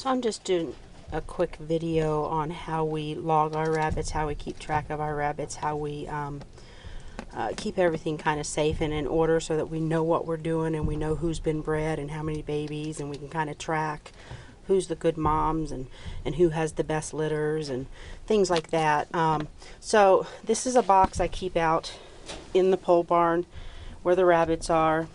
So I'm just doing a quick video on how we log our rabbits, how we keep track of our rabbits, how we keep everything kind of safe and in order so that we know what we're doing and we know who's been bred and how many babies, and we can kind of track who's the good moms and who has the best litters and things like that. So this is a box I keep out in the pole barn where the rabbits are.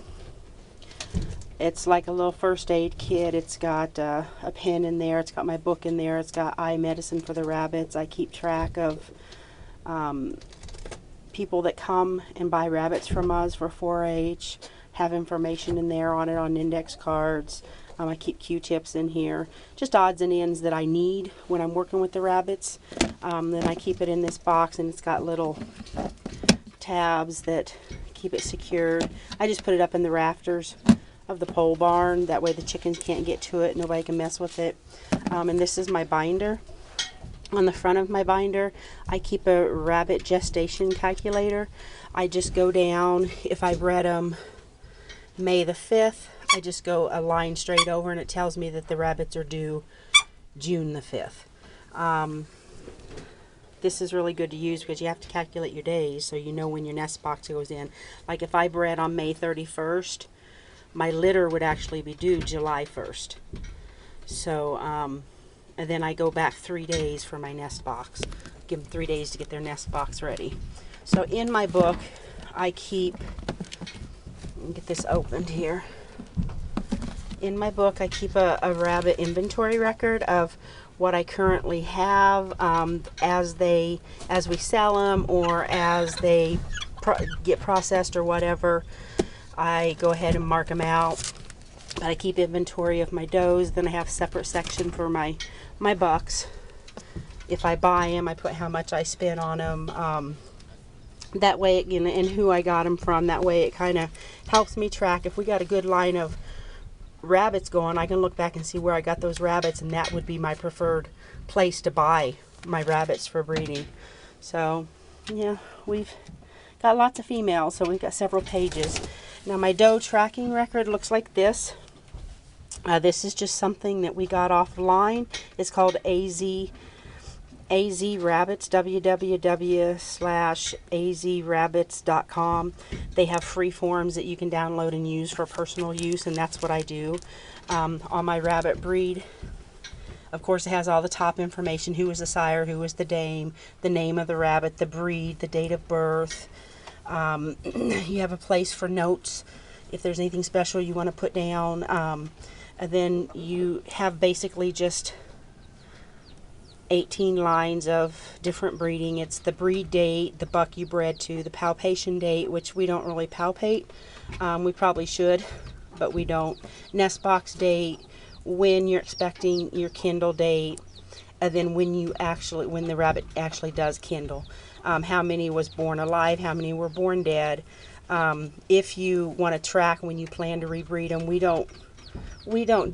It's like a little first aid kit. It's got a pen in there. It's got my book in there. It's got eye medicine for the rabbits. I keep track of people that come and buy rabbits from us for 4-H. Have information in there on it on index cards. I keep Q-tips in here. Just odds and ends that I need when I'm working with the rabbits. Then I keep it in this box, and it's got little tabs that keep it secured. I just put it up in the rafters of the pole barn. That way the chickens can't get to it. Nobody can mess with it. And this is my binder. On the front of my binder, I keep a rabbit gestation calculator. I just go down, if I bred them May the 5th, I just go a line straight over, and it tells me that the rabbits are due June the 5th. This is really good to use because you have to calculate your days so you know when your nest box goes in. Like if I bred on May 31st, my litter would actually be due July 1st. So, and then I go back 3 days for my nest box. Give them 3 days to get their nest box ready. So in my book, I keep, let me get this opened here. In my book, I keep a rabbit inventory record of what I currently have as we sell them or as they get processed or whatever. I go ahead and mark them out. But I keep inventory of my does. Then I have a separate section for my bucks. If I buy them, I put how much I spent on them. That way, you know, and who I got them from. That way, it kind of helps me track. If we got a good line of rabbits going, I can look back and see where I got those rabbits, and that would be my preferred place to buy my rabbits for breeding. So, yeah, we've got lots of females, so we've got several pages. Now my doe tracking record looks like this. This is just something that we got offline. It's called AZ Rabbits, www.azrabbits.com. They have free forms that you can download and use for personal use, and that's what I do. On my rabbit breed, of course, it has all the top information: who is the sire, who is the dame, the name of the rabbit, the breed, the date of birth. You have a place for notes if there's anything special you want to put down. And then you have basically just 18 lines of different breeding. It's the breed date, the buck you bred to, the palpation date, which we don't really palpate. We probably should, but we don't. Nest box date, when you're expecting your kindle date, and then when the rabbit actually does kindle. How many was born alive, how many were born dead. If you want to track when you plan to rebreed them, we don't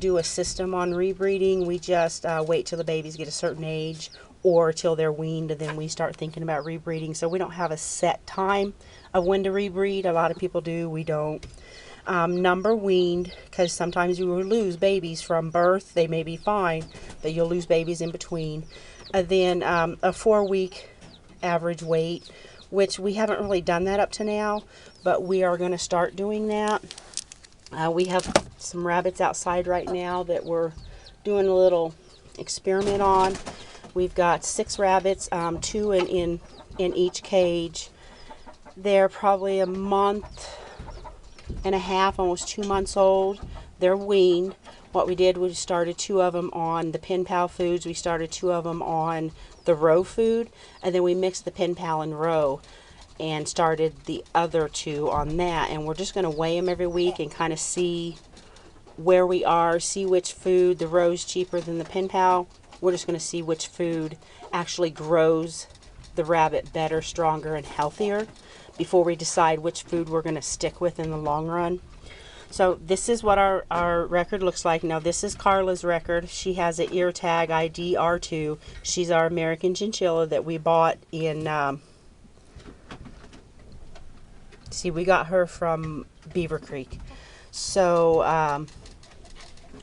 do a system on rebreeding. We just wait till the babies get a certain age or till they're weaned, and then we start thinking about rebreeding. So we don't have a set time of when to rebreed. A lot of people do, we don't. Number weaned, because sometimes you will lose babies from birth. They may be fine, but you'll lose babies in between. And then a 4-week average weight, which we haven't really done that up to now, but we are going to start doing that. We have some rabbits outside right now that we're doing a little experiment on. We've got 6 rabbits, 2 in each cage. They're probably a month and a half, almost 2 months old. They're weaned. What we did was we started 2 of them on the Pen Pal foods. We started 2 of them on the row food, and then we mixed the Pen Pal and row and started the other 2 on that. And we're just going to weigh them every week and kind of see where we are, see which food. The row's cheaper than the Pen Pal. We're just going to see which food actually grows the rabbit better, stronger, and healthier before we decide which food we're going to stick with in the long run. So this is what our record looks like. Now this is Carla's record. She has an ear tag ID R2. She's our American chinchilla that we bought in, we got her from Beaver Creek. So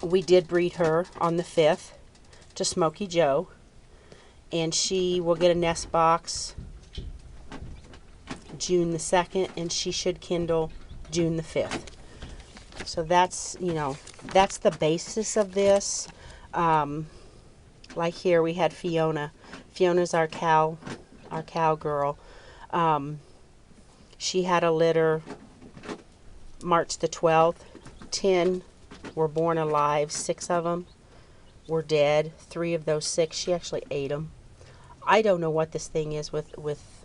we did breed her on the 5th. to Smokey Joe, and she will get a nest box June the 2nd, and she should kindle June the 5th. So that's, you know, that's the basis of this. Like here we had Fiona. Fiona's our cow girl. She had a litter March the 12th. 10 were born alive. 6 of them were dead. 3 of those 6, she actually ate them. I don't know what this thing is with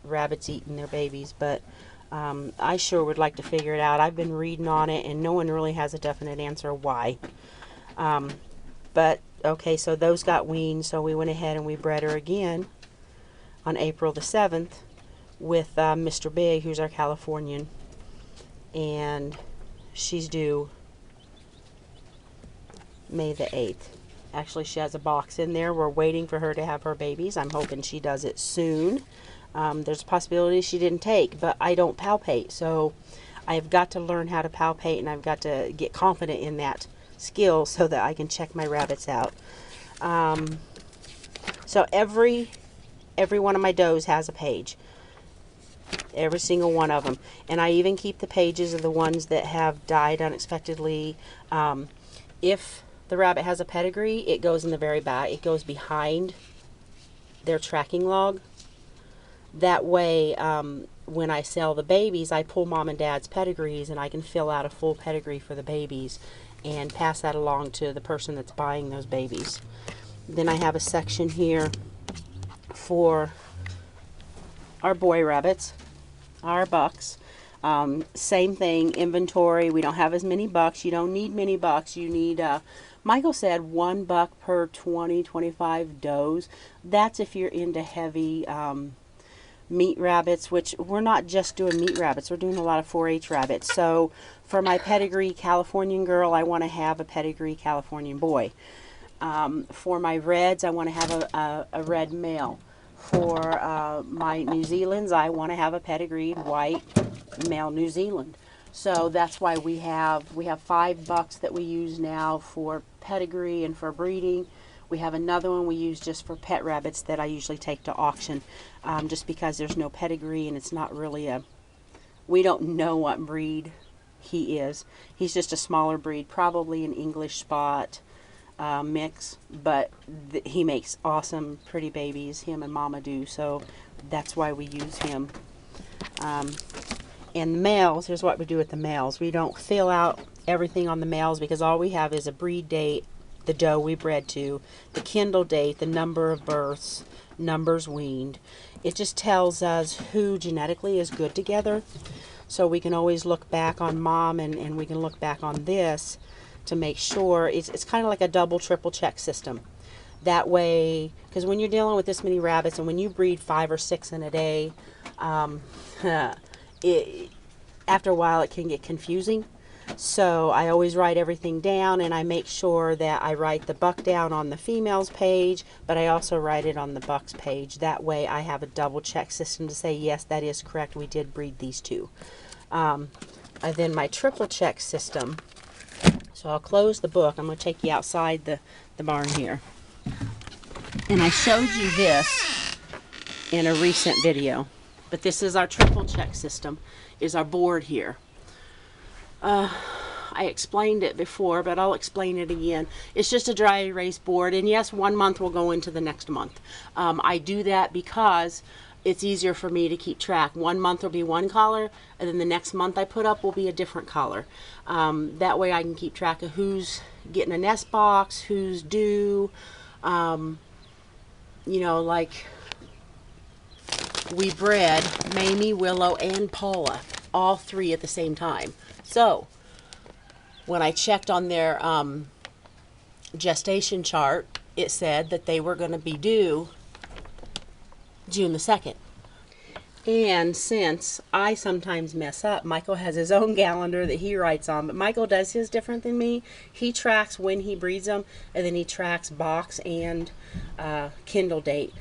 rabbits eating their babies, but I sure would like to figure it out. I've been reading on it, and no one really has a definite answer why. But, okay, so those got weaned, so we went ahead and we bred her again on April the 7th with Mr. Big, who's our Californian, and she's due May the 8th. Actually, she has a box in there. We're waiting for her to have her babies. I'm hoping she does it soon. There's a possibility she didn't take, but I don't palpate, so I've got to learn how to palpate, and I've got to get confident in that skill so that I can check my rabbits out. So every one of my does has a page. Every single one of them. And I even keep the pages of the ones that have died unexpectedly. If the rabbit has a pedigree, it goes in the very back. It goes behind their tracking log. That way, when I sell the babies, I pull mom and dad's pedigrees, and I can fill out a full pedigree for the babies and pass that along to the person that's buying those babies. Then I have a section here for our boy rabbits, our bucks. Same thing, inventory. We don't have as many bucks. You don't need many bucks. You need, Michael said 1 buck per 20-25 does. That's if you're into heavy meat rabbits, which we're not just doing meat rabbits. We're doing a lot of 4-H rabbits. So for my pedigree Californian girl, I want to have a pedigree Californian boy. For my reds, I want to have a red male. For my New Zealands, I want to have a pedigreed white male New Zealand. So that's why we have 5 bucks that we use now for pedigree and for breeding. We have another one we use just for pet rabbits that I usually take to auction, just because there's no pedigree and it's not really we don't know what breed he is. He's just a smaller breed, probably an English spot mix, but he makes awesome pretty babies, him and Mama do, so that's why we use him. And the males, here's what we do with the males. We don't fill out everything on the males because all we have is a breed date, the doe we bred to, the kindle date, the number of births, numbers weaned. It just tells us who genetically is good together, so we can always look back on mom and we can look back on this to make sure. It's kind of like a double triple check system. That way, because when you're dealing with this many rabbits and when you breed 5 or 6 in a day, after a while it can get confusing. So I always write everything down, and I make sure that I write the buck down on the females page, but I also write it on the bucks page. That way I have a double check system to say, yes, that is correct, we did breed these 2. And then my triple check system. So I'll close the book. I'm going to take you outside the barn here. And I showed you this in a recent video. But this is our triple check system, is our board here. I explained it before, but I'll explain it again. It's just a dry erase board, and yes, 1 month will go into the next month. I do that because it's easier for me to keep track. 1 month will be one collar, and then the next month I put up will be a different collar. That way I can keep track of who's getting a nest box, who's due. You know, like we bred Mamie, Willow, and Paula, all 3 at the same time. So when I checked on their gestation chart, it said that they were going to be due June the 2nd. And since I sometimes mess up, Michael has his own calendar that he writes on, but Michael does his different than me. He tracks when he breeds them, and then he tracks box and kindle date.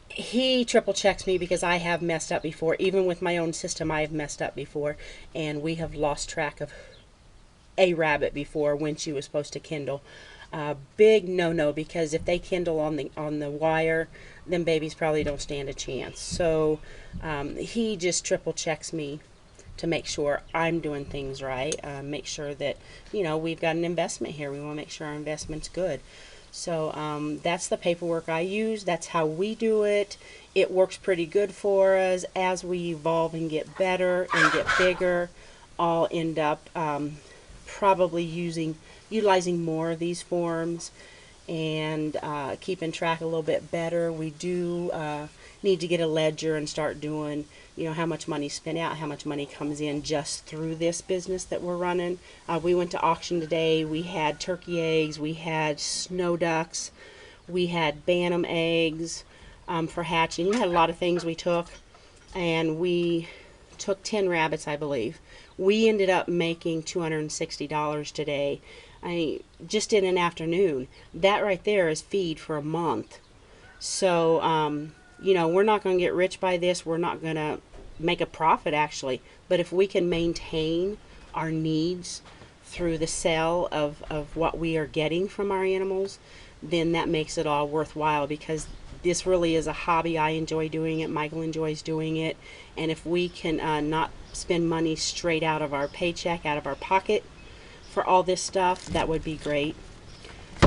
He triple checks me because I have messed up before. Even with my own system, I have messed up before, and we have lost track of a rabbit before when she was supposed to kindle. Big no-no, because if they kindle on the wire, then babies probably don't stand a chance. So he just triple checks me to make sure I'm doing things right. Make sure that, you know, we've got an investment here. We want to make sure our investment's good. So that's the paperwork I use. That's how we do it. It works pretty good for us. As we evolve and get better and get bigger, I'll end up probably utilizing more of these forms and keeping track a little bit better. We do need to get a ledger and start doing, you know, how much money spent out, how much money comes in just through this business that we're running. We went to auction today. We had turkey eggs, we had snow ducks, we had bantam eggs for hatching. We had a lot of things we took, and we took 10 rabbits, I believe. We ended up making $260 today. Just in an afternoon. That right there is feed for a month. So, you know, we're not going to get rich by this. We're not going to make a profit, actually. But if we can maintain our needs through the sale of what we are getting from our animals, then that makes it all worthwhile, because this really is a hobby. I enjoy doing it. Michael enjoys doing it. And if we can not spend money straight out of our paycheck, out of our pocket, for all this stuff, that would be great.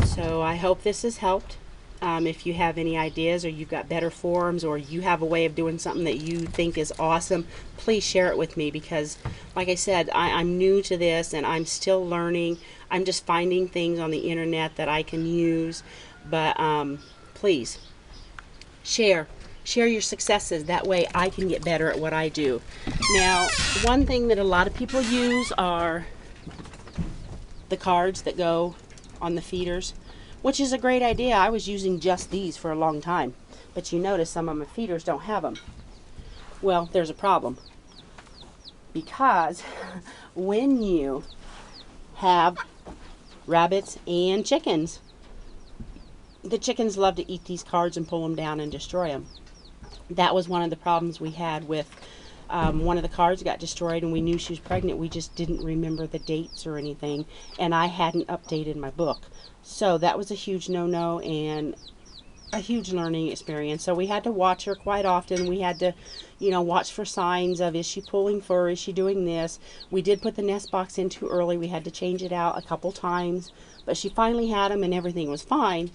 So I hope this has helped. If you have any ideas, or you've got better forms, or you have a way of doing something that you think is awesome, please share it with me, because like I said, I'm new to this and I'm still learning. I'm just finding things on the internet that I can use. But please share your successes. That way I can get better at what I do. Now, one thing that a lot of people use are the cards that go on the feeders, which is a great idea. I was using just these for a long time, but you notice some of my feeders don't have them. Well, there's a problem, because when you have rabbits and chickens, the chickens love to eat these cards and pull them down and destroy them. That was one of the problems we had with one of the cards got destroyed, and we knew she was pregnant. We just didn't remember the dates or anything, and I hadn't updated my book. So that was a huge no-no and a huge learning experience. So we had to watch her quite often. We had to, you know, watch for signs of, is she pulling fur? Is she doing this? We did put the nest box in too early. We had to change it out a couple times, but she finally had them and everything was fine.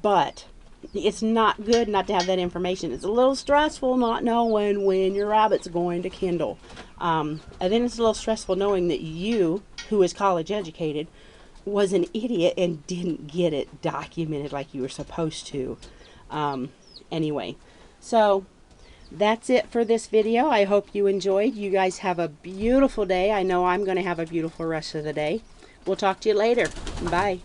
But it's not good not to have that information. It's a little stressful not knowing when your rabbit's going to kindle. And then it's a little stressful knowing that you, who is college educated, was an idiot and didn't get it documented like you were supposed to. Anyway, so that's it for this video. I hope you enjoyed. You guys have a beautiful day. I know I'm going to have a beautiful rest of the day. We'll talk to you later. Bye.